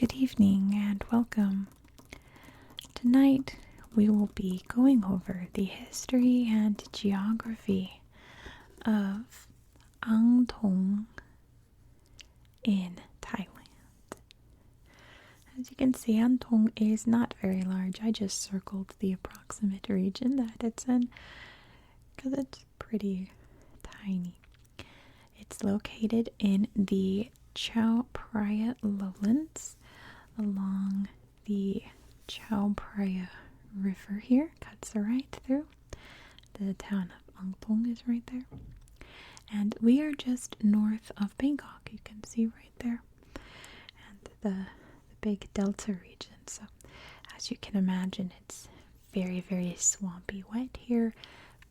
good evening and welcome. Tonight we will be going over the history and geography of Thong in Thailand. As you can see, Thong is not very large. I just circled the approximate region that it's in because it's pretty tiny. It's located in the Chao Phraya lowlands along the Chao Phraya River here. Cuts right through. The town of Thong is right there. And we are just north of Bangkok. You can see right there. And the big delta region. So as you can imagine, it's very, very swampy wet here.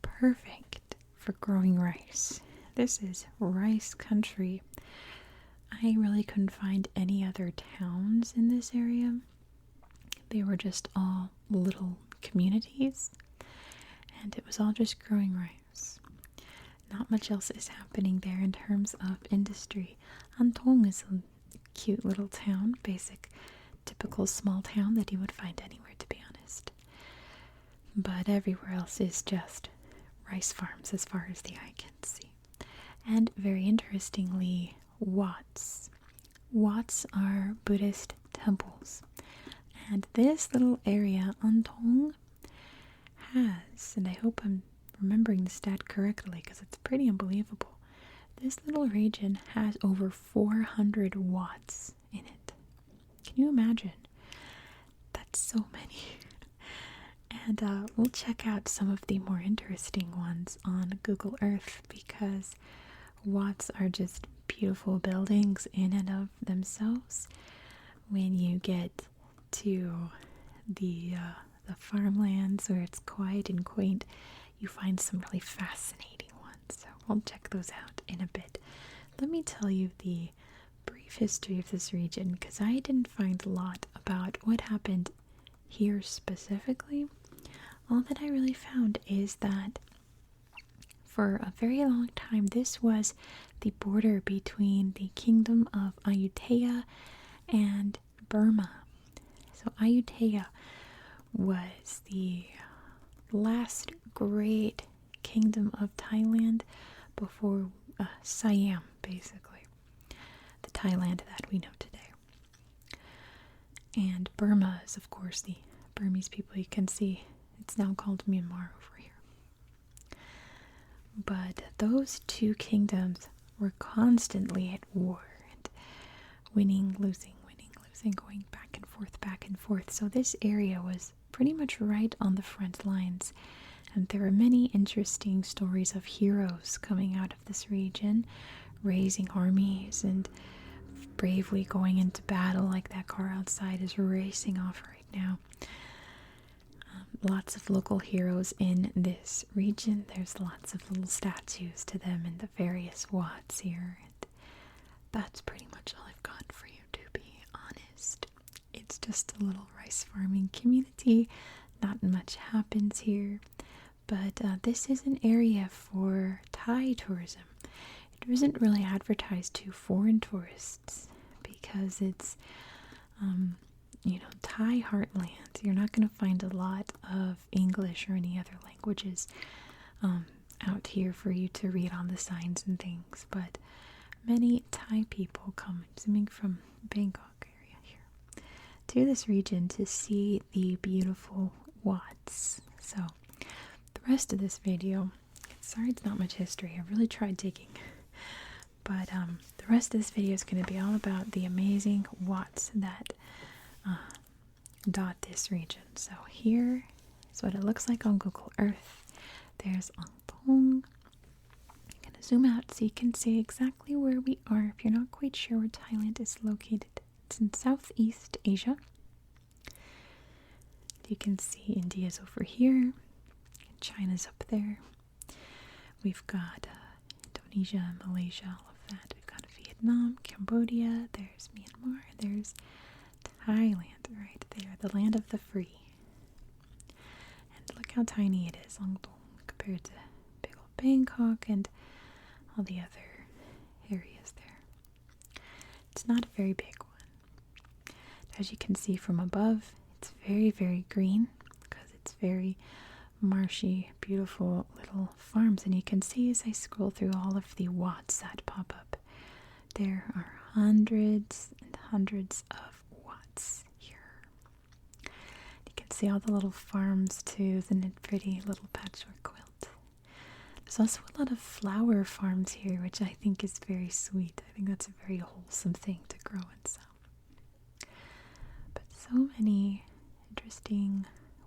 Perfect for growing rice. This is rice country. I really couldn't find any other towns in this area. They were just all little communities, and it was all just growing rice. Not much else is happening there in terms of industry. Thong is a cute little town, typical small town that you would find anywhere, to be honest. But everywhere else is just rice farms as far as the eye can see. And very interestingly, Wats. Wats are Buddhist temples. And this little area, Thong, has, and I hope I'm remembering the stat correctly because it's pretty unbelievable, this little region has over 400 Wats in it. Can you imagine? That's so many. And we'll check out some of the more interesting ones on Google Earth because Wats are just beautiful buildings in and of themselves. When you get to the farmlands where it's quiet and quaint, you find some really fascinating ones. So we'll check those out in a bit. Let me tell you the brief history of this region because I didn't find a lot about what happened here specifically. All that I really found is that for a very long time, this was the border between the kingdom of Ayutthaya and Burma. So Ayutthaya was the last great kingdom of Thailand before Siam, basically. The Thailand that we know today. And Burma is, of course, the Burmese people. You can see it's now called Myanmar over here. But those two kingdoms were constantly at war and winning, losing, going back and forth. So this area was pretty much right on the front lines. And there are many interesting stories of heroes coming out of this region, raising armies and bravely going into battle, like that car outside is racing off right now. Lots of local heroes in this region. There's lots of little statues to them in the various Wats here. And that's pretty much all I've got for you, to be honest. It's just a little rice farming community. Not much happens here. But this is an area for Thai tourism. It isn't really advertised to foreign tourists because it's Thai heartland. You're not going to find a lot of English or any other languages out here for you to read on the signs and things. But many Thai people come, assuming from Bangkok area here, to this region to see the beautiful Wats. So the rest of this video, sorry it's not much history. I really tried digging. But the rest of this video is going to be all about the amazing Wats that dot this region. So here is what it looks like on Google Earth. There's Thong. I'm going to zoom out so you can see exactly where we are if you're not quite sure where Thailand is located. It's in Southeast Asia. You can see India's over here, and China's up there. We've got Indonesia, Malaysia, all of that. We've got Vietnam, Cambodia, there's Myanmar, there's Thailand right there, the land of the free. And look how tiny it is, Thong, compared to big old Bangkok and all the other areas there. It's not a very big one. As you can see from above, it's very, very green because it's very marshy, beautiful little farms. And you can see as I scroll through all of the watts that pop up, there are hundreds and hundreds of watts here. You can see all the little farms too. Isn't it pretty? Little patchwork quilt. There's also a lot of flower farms here, which I think is very sweet. I think that's a very wholesome thing to grow and sell. But so many interesting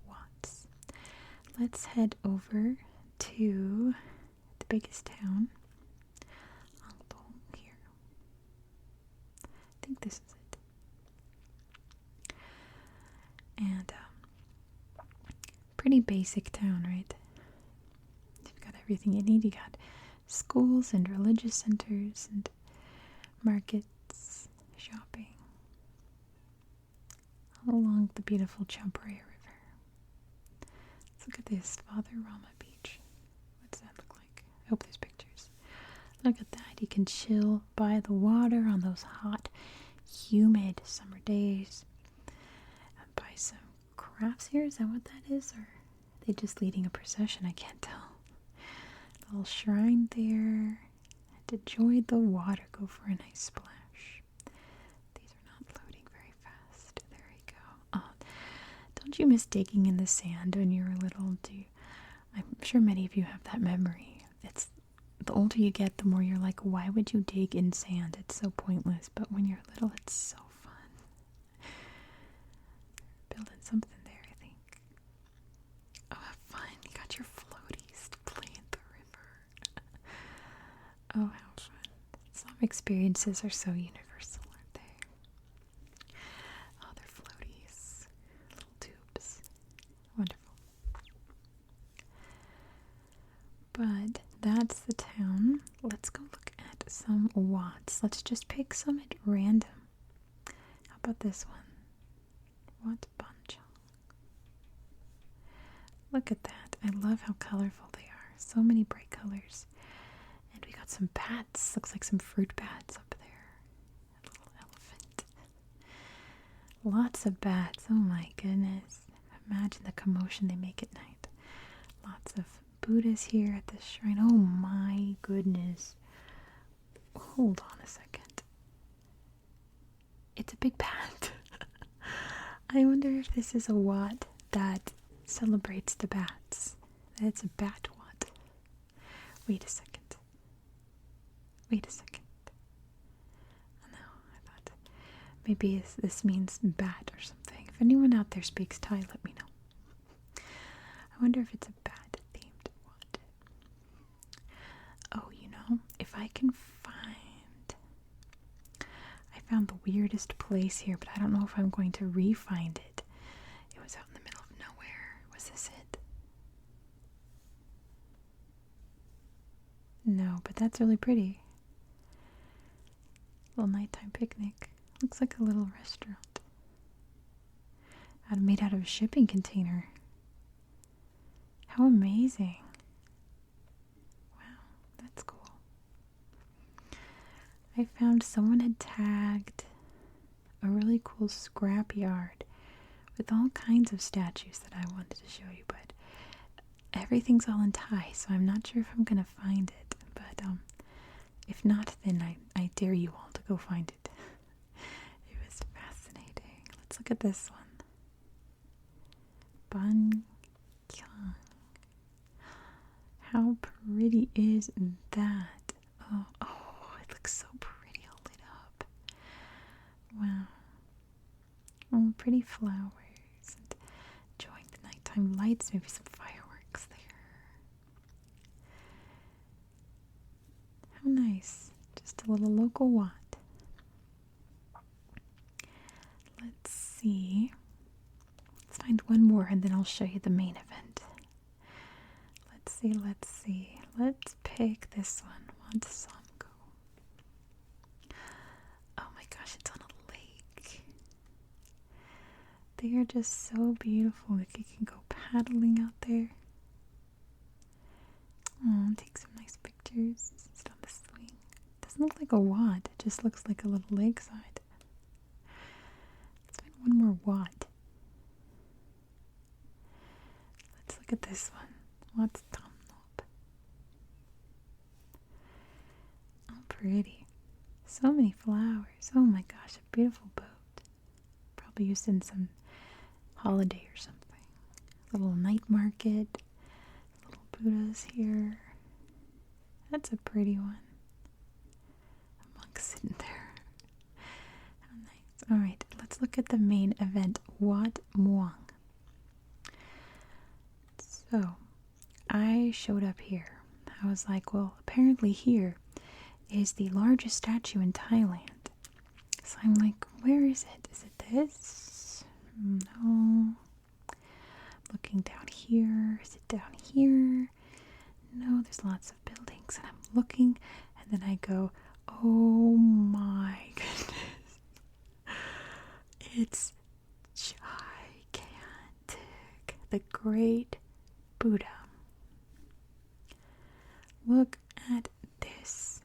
watts. Let's head over to the biggest town, Thong here. I think this is it. And pretty basic town, right? You've got everything you need. You got schools and religious centers and markets, shopping, all along the beautiful Champraya River. Let's look at this, Father Rama Beach. What's that look like? I hope there's pictures. Look at that. You can chill by the water on those hot, humid summer days. And buy some crafts here. Is that what that is? Or are they just leading a procession? I can't tell. A little shrine there. And enjoy the water. Go for a nice splash. These are not loading very fast. There we go. Oh, don't you miss digging in the sand when you were little? I'm sure many of you have that memory. It's the older you get, the more you're like, why would you dig in sand? It's so pointless. But when you're little, it's so fun. Building something there, I think. Oh, have fun. You got your floaties to play in the river. Oh, how fun. Some experiences are so universal, aren't they? Oh, they're floaties. Little tubes. Wonderful. But that's the town. Let's go look at some watts. Let's just pick some at random. How about this one? Wat Banchang. Look at that. I love how colorful they are. So many bright colors. And we got some bats. Looks like some fruit bats up there. A little elephant. Lots of bats. Oh my goodness. Imagine the commotion they make at night. Lots of Buddhas here at this shrine. Oh my goodness. Hold on a second. It's a big bat. I wonder if this is a wat that celebrates the bats. That it's a bat wat. Wait a second. Wait a second. Oh no, I thought maybe this means bat or something. If anyone out there speaks Thai, let me know. I wonder if it's a bat. Oh, you know, if I can I found the weirdest place here, but I don't know if I'm going to re-find it. It was out in the middle of nowhere. Was this it? No, but that's really pretty. Little nighttime picnic. Looks like a little restaurant. Made out of a shipping container. How amazing. That's cool. I found someone had tagged a really cool scrapyard with all kinds of statues that I wanted to show you, but everything's all in Thai, so I'm not sure if I'm going to find it. But if not, then I dare you all to go find it. It was fascinating. Let's look at this one. Ban Kyang. How pretty is that? Oh, it looks so pretty all lit up. Wow. Oh, pretty flowers. And enjoying the nighttime lights, maybe some fireworks there. How nice. Just a little local wat. Let's see. Let's find one more and then I'll show you the main event. Let's see. Let's pick this one. Want some go. Oh my gosh, it's on a lake. They are just so beautiful. Like you can go paddling out there. Oh, take some nice pictures. Just on the swing. It doesn't look like a wat. It just looks like a little lakeside. Let's find one more Wat. Let's look at this one. What's Thong? Oh, pretty. So many flowers. Oh my gosh, a beautiful boat. Probably used in some holiday or something. Little night market. Little Buddhas here. That's a pretty one. A monk sitting there. How nice. Alright, let's look at the main event. Wat Muang. So, I showed up here. I was like, well, apparently here is the largest statue in Thailand. So I'm like, where is it? Is it this? No. Looking down here. Is it down here? No, there's lots of buildings. And I'm looking, and then I go, oh my goodness. It's gigantic. The Great Buddha. Look at this.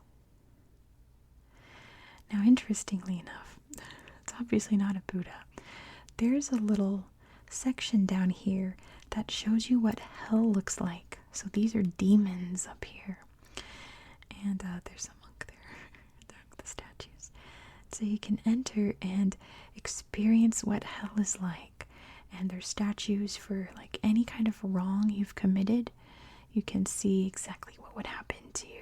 Now, interestingly enough, it's obviously not a Buddha. There's a little section down here that shows you what hell looks like. So these are demons up here. And there's a monk there. The statues. So you can enter and experience what hell is like. And there's statues for like any kind of wrong you've committed. You can see exactly what would happen to you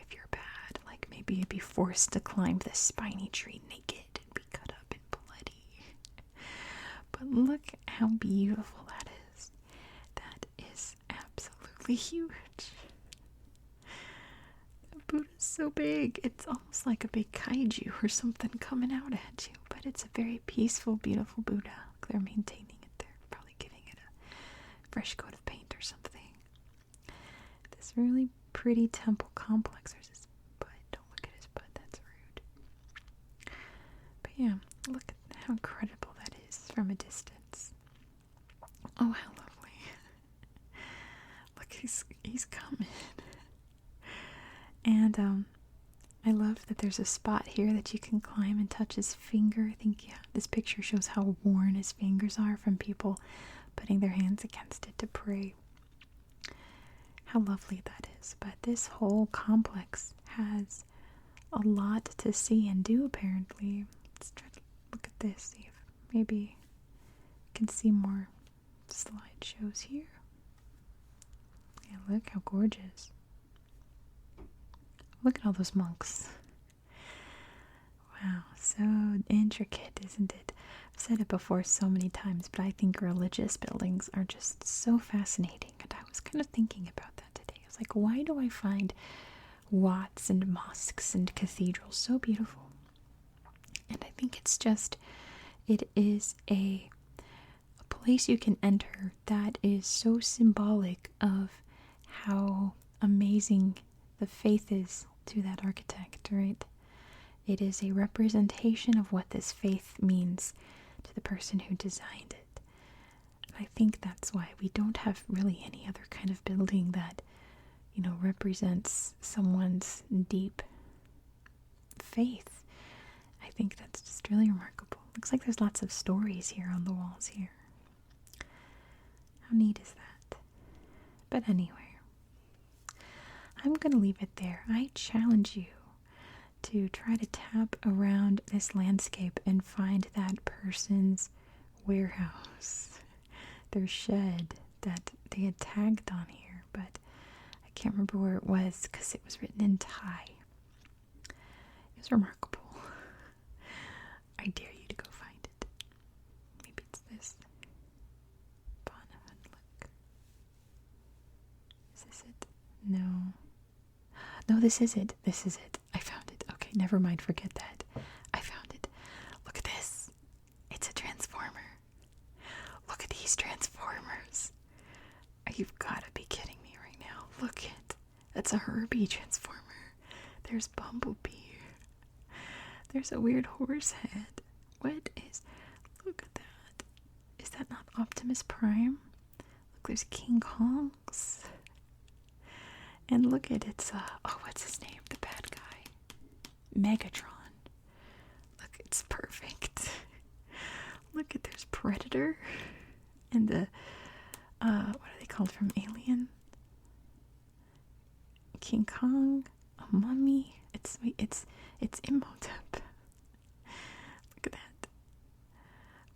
if you're bad. Like maybe you'd be forced to climb this spiny tree naked and be cut up and bloody. But look how beautiful that is. That is absolutely huge. The Buddha's so big. It's almost like a big kaiju or something coming out at you. But it's a very peaceful, beautiful Buddha. They're maintaining it. They're probably giving it a fresh coat of paint or something. This really pretty temple complex. There's his butt. Don't look at his butt. That's rude. But yeah, look at how incredible that is from a distance. Oh, how lovely. Look, he's coming. And I love that there's a spot here that you can climb and touch his finger. I think, yeah, this picture shows how worn his fingers are from people putting their hands against it to pray. How lovely that is. But this whole complex has a lot to see and do, apparently. Let's try to look at this, see if maybe you can see more slideshows here. Yeah, look how gorgeous. Look at all those monks. Wow, so intricate, isn't it? I've said it before so many times, but I think religious buildings are just so fascinating. And I was kind of thinking about that today. I was like, why do I find wats and mosques and cathedrals so beautiful? And I think it's just, it is a place you can enter that is so symbolic of how amazing the faith is to that architect, right? It is a representation of what this faith means to the person who designed it. And I think that's why we don't have really any other kind of building that, you know, represents someone's deep faith. I think that's just really remarkable. Looks like there's lots of stories here on the walls here. How neat is that? But anyway, I'm going to leave it there. I challenge you to try to tap around this landscape and find that person's warehouse, their shed that they had tagged on here, but I can't remember where it was because it was written in Thai. It was remarkable. I dare you to go find it. Maybe it's this. Look. Is this it? No. No, this is it. This is it. I found it. Okay, never mind. Forget that. I found it. Look at this. It's a transformer. Look at these transformers. You've got to be kidding me right now. Look it. That's a Herbie transformer. There's Bumblebee. There's a weird horse head. What is... Look at that. Is that not Optimus Prime? Look, there's King Kong's. And look at it's, what's his name? The bad guy. Megatron. Look, it's perfect. Look at there's Predator and the what are they called from Alien? King Kong, a mummy. It's Imhotep. Look at that.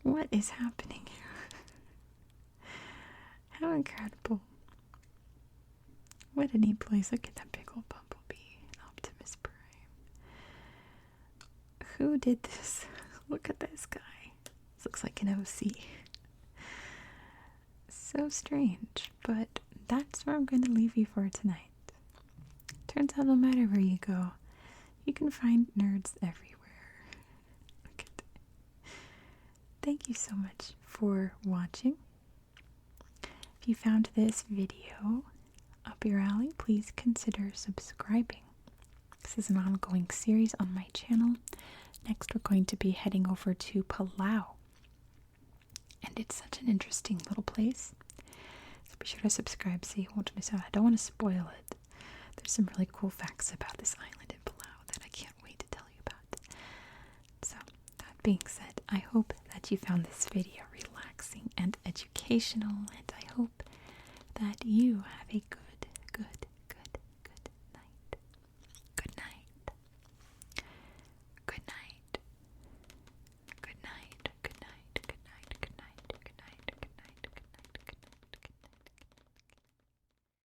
What is happening here? How incredible. What a neat place. Look at that big old bumblebee. Optimus Prime. Who did this? Look at this guy. This looks like an OC. So strange, but that's where I'm going to leave you for tonight. Turns out no matter where you go, you can find nerds everywhere. Look at that. Thank you so much for watching. If you found this video up your alley, please consider subscribing. This is an ongoing series on my channel. Next, we're going to be heading over to Palau. And it's such an interesting little place. So be sure to subscribe so you won't miss out. I don't want to spoil it. There's some really cool facts about this island in Palau that I can't wait to tell you about. So, that being said, I hope that you found this video relaxing and educational, and I hope that you have a good